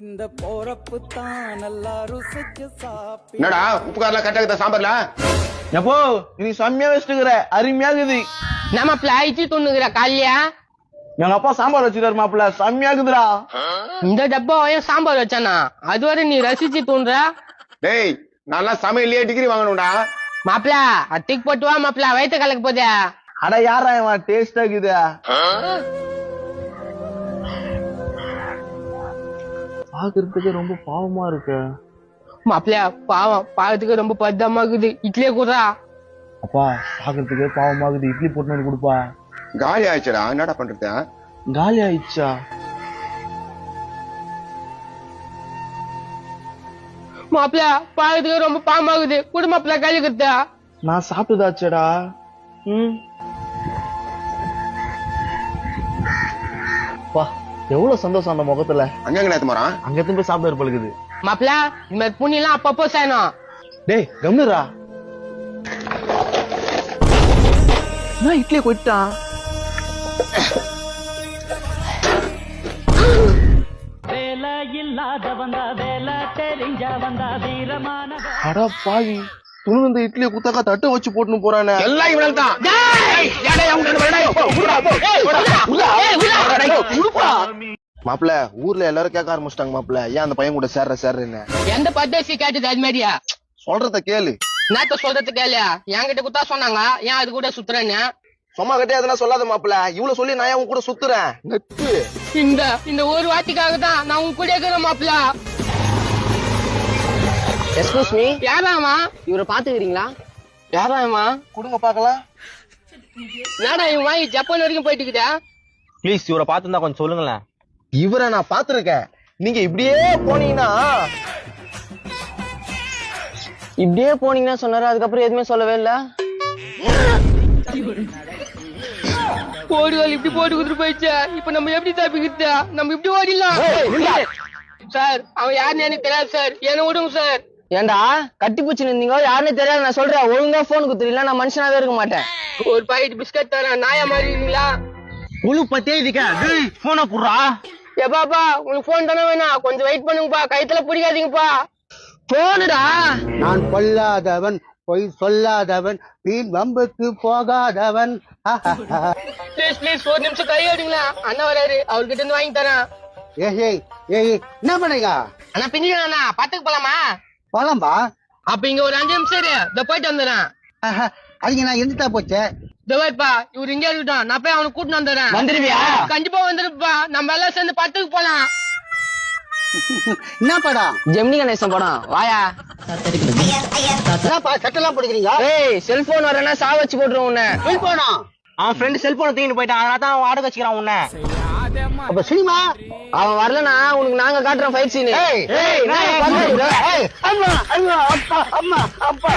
இந்த போறப்பு தான் நல்லா ருசிச்சு சாப்பிடு. என்னடா உப்பு காரல கரெக்டா சாம்பார்ல எப்போ நீ செம்மையா வச்சுக்கிற அருமையா இருக்குது. நம்ம பிளாய்ச்சி துண்ணுகிற காலியா எங்க அப்பா சாம்பார் வச்சுக்கிறாரு மாப்பிள்ள, செம்மையா இருக்குதுடா. இந்த டப்பாவையும் சாம்பார் வச்சானா அதுவரை நீ ரசிச்சு தூண்டுற. டேய் நல்லா சமையல்லையே டிகிரி வாங்கணும்டா. மாப்பிள அத்திக்கு போட்டு வா மாப்பிள, வயிற்று கலக்க போதே. அட யாரா இவன் டேஸ்டா இருக்குது. பாக்குறதுக்கு ரொம்ப பாவமா இருக்கு. மாப்பிள பாவம் பாவத்துக்கு ரொம்ப பத்தமா இருக்குது. இட்லியே கூடா. அப்பா பாக்குறதுக்கு பாவமா இருக்குது, இட்லி போட்டு வந்து கொடுப்பா. காலி ஆயிடுச்சுடா, என்னடா பண்றது? காலி ஆயிடுச்சா? மாப்பிள பாவத்துக்கு ரொம்ப பாவமாகுது, குடு மாப்பிள காலி கத்தா. நான் சாப்பிட்டதாச்சடா. பா எவ்வளவு சந்தோஷம் அந்த முகத்துல. அங்க நேத்து போறான், அங்க எத்தனை போய் சாப்பிட பழுகுது. மாப்பிள இந்த மாதிரி புண்ணிலாம் அப்பப்போ செய்யணும். டேய் கம்னுரா, நான் இட்லியை கொட்டான். அடா பாவி, துணு இந்த இட்லியை குத்தாக்கா தட்டை வச்சு போட்டுன்னு போறானே. எல்லாம் இவனால தான். மாப்பிள்ள ஊர்ல எல்லாரும் கேட்க ஆரம்பிச்சிட்டாங்க மாப்பிள்ள, ஏன் அந்த பையன் கூட சேர்றேன்னு. எந்த பத்தேசி கேட்டது அது மாதிரியா? சொல்றத கேளு. நேத்த சொல்றது கேளியா? என்கிட்ட குத்தா சொன்னாங்க, ஏன் அது கூட சுத்துறேன்னு. சும்மா கிட்டே அதெல்லாம் சொல்லாத மாப்பிள்ள, இவ்வளவு சொல்லி நான் உன் கூட சுத்துறேன். நெட்டு இந்த ஒரு வாட்டிக்காக தான் நான் உன் கூட இருக்கிறேன் மாப்பிள. எக்ஸ்கூஸ் மீ, யாராமா இவரை பாத்துக்கிறீங்களா? யாராமா? கொடுங்க பாக்கலாம். என்னடா இவன் வாங்கி ஜப்பான் வரைக்கும் போயிட்டுக்குதா? ப்ளீஸ் இவரை பாத்துருந்தா கொஞ்சம் சொல்லுங்களேன். இவரை நான் பாத்துருக்கேன். நீங்க இப்படியே போனீங்கன்னா சொன்னாரு, அதுக்கப்புறம் எதுவுமே சொல்லவே இல்ல. போடுவாள் இப்படி போட்டு கொடுத்துட்டு போயிடுச்சா? இப்ப நம்ம எப்படி தப்பிக்கிட்டா? நம்ம இப்படி ஓடிடலாம் சார். அவன் யாருன்னு எனக்கு தெரியாது சார், என்ன விடுங்க சார். ஏண்டா கட்டி பூச்சி இருந்தீங்க, யாருன்னு தெரியாது. நான் சொல்றேன், ஒழுங்கா போன் குத்துறீங்களா? நான் மனுஷனாவே இருக்க மாட்டேன். ஒரு பாக்கெட் பிஸ்கட் தரேன், நாயா மாதிரி இருக்கீங்களா? முழு பத்தே இதுக்கா போன குடுறா. ஏப்பாப்பா உங்களுக்கு போன் தானே வேணாம், கொஞ்சம் வெயிட் பண்ணுங்கப்பா, கைத்துல பிடிக்காதீங்கப்பா. போனுடா. நான் கொல்லாதவன், பொய் சொல்லாதவன், வீண் வம்புக்கு போகாதவன். ப்ளீஸ் ப்ளீஸ் ஒரு நிமிஷம் கை எடுங்களா, அண்ணா வராரு, அவர்கிட்ட இருந்து வாங்கி தரேன். ஏய் என்ன பண்ணீங்க? அண்ணா பின்னிக்கண்ணா, பத்துக்கு போலாமா? பழம்பா? அப்ப இங்க ஒரு 5 நிமிஷம் இரு, இதோ போயிட்டு வந்துடுறேன். அதுக்கு நான் இருந்துட்டா போச்சு. இதோப்பா இவரு இங்கே இருக்கட்டும், நான் போய் அவனை கூட்டிட்டு வந்துடுறேன். வந்துருவியா? கண்டிப்பா வந்துருப்பா, நம்ம எல்லாம் சேர்ந்து பத்துக்கு போலாம். என்ன படம்? ஜெமினி கணேசன் படம். வாயா. என்னப்பா சட்டெல்லாம் பிடிக்கிறீங்க? ஏய் செல்போன் வரேன்னா சா வச்சு போட்டுருவோம் உன்னை. செல்போனா? அவன் ஃப்ரெண்ட் செல்போனை தூக்கிட்டு போயிட்டான், அதனால தான் அவன் வாடகை வச்சுக்கிறான் உன்னை. அப்ப சினிமா? அவன் வரலனா உனக்கு நாங்க காட்டுறோம் ஃபைட் சீன். அம்மா அப்பா.